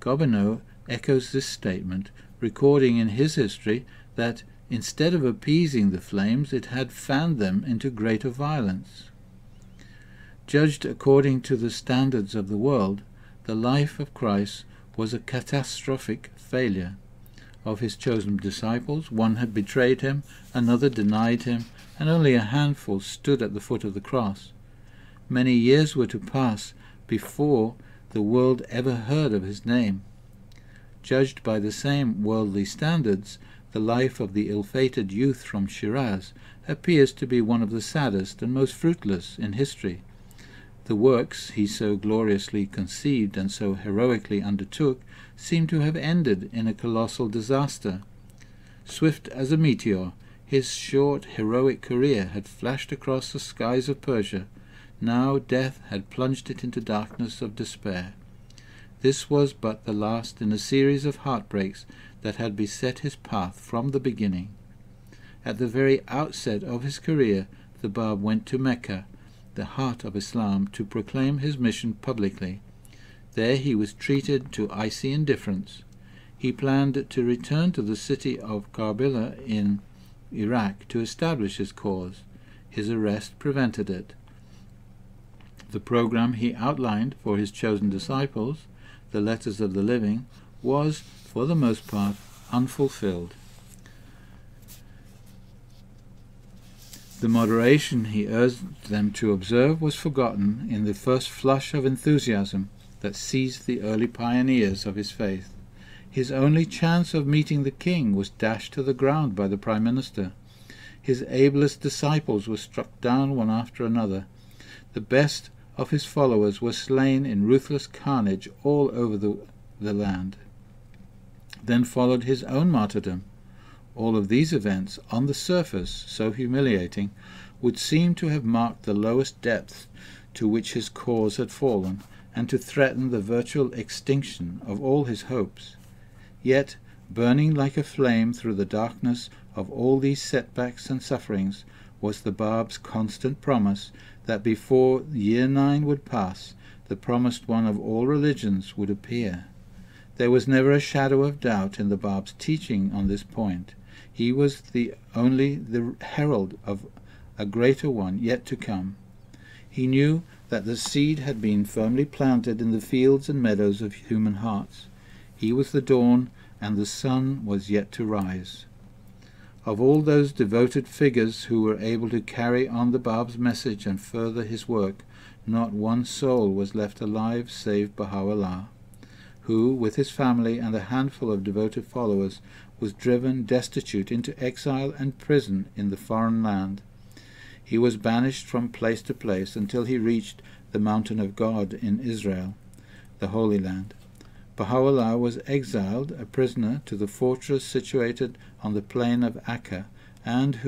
Gobineau echoes this statement, recording in his history that instead of appeasing the flames, it had fanned them into greater violence. Judged according to the standards of the world, the life of Christ was a catastrophic failure. Of his chosen disciples, one had betrayed him, another denied him, and only a handful stood at the foot of the cross. Many years were to pass before the world ever heard of his name. Judged by the same worldly standards, the life of the ill-fated youth from Shiraz appears to be one of the saddest and most fruitless in history. The works he so gloriously conceived and so heroically undertook seem to have ended in a colossal disaster. Swift as a meteor, his short heroic career had flashed across the skies of Persia. Now death had plunged it into darkness of despair. This was but the last in a series of heartbreaks that had beset his path from the beginning. At the very outset of his career, the Bab went to Mecca, the heart of Islam, to proclaim his mission publicly. There he was treated to icy indifference. He planned to return to the city of Karbala in Iraq to establish his cause. His arrest prevented it. The program he outlined for his chosen disciples, the Letters of the Living, was, for the most part, unfulfilled. The moderation he urged them to observe was forgotten in the first flush of enthusiasm that seized the early pioneers of his faith. His only chance of meeting the king was dashed to the ground by the prime minister. His ablest disciples were struck down one after another. The best of his followers were slain in ruthless carnage all over the land. Then followed his own martyrdom. All of these events, on the surface so humiliating, would seem to have marked the lowest depth to which his cause had fallen, and to threaten the virtual extinction of all his hopes. Yet, burning like a flame through the darkness of all these setbacks and sufferings, was the Bab's constant promise that before year 9 would pass, the promised one of all religions would appear. There was never a shadow of doubt in the Bab's teaching on this point. He was only the herald of a greater one yet to come. He knew that the seed had been firmly planted in the fields and meadows of human hearts. He was the dawn, and the sun was yet to rise. Of all those devoted figures who were able to carry on the Bab's message and further his work, not one soul was left alive save Baha'u'llah, who, with his family and a handful of devoted followers, was driven destitute into exile and prison in the foreign land. He was banished from place to place until he reached the mountain of God in Israel, the Holy Land. Baha'u'llah was exiled, a prisoner, to the fortress situated on the plain of Akka, and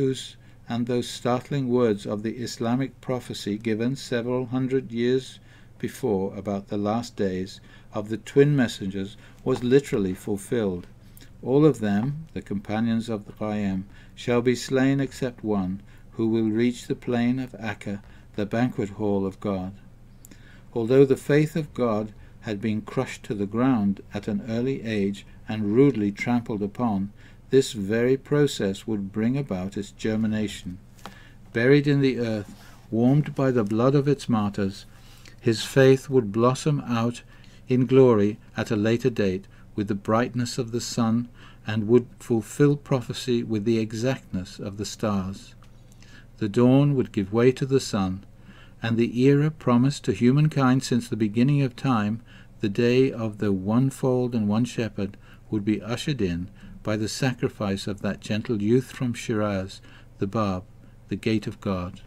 those startling words of the Islamic prophecy given several hundred years before about the last days of the twin messengers was literally fulfilled. All of them, the companions of the Qayyim, shall be slain except one, who will reach the plain of Akka, the banquet hall of God. Although the faith of God had been crushed to the ground at an early age and rudely trampled upon, this very process would bring about its germination. Buried in the earth, warmed by the blood of its martyrs, his faith would blossom out in glory at a later date with the brightness of the sun, and would fulfill prophecy with the exactness of the stars. The dawn would give way to the sun, and the era promised to humankind since the beginning of time, the day of the one fold and one shepherd, would be ushered in by the sacrifice of that gentle youth from Shiraz, the Bab, the gate of God.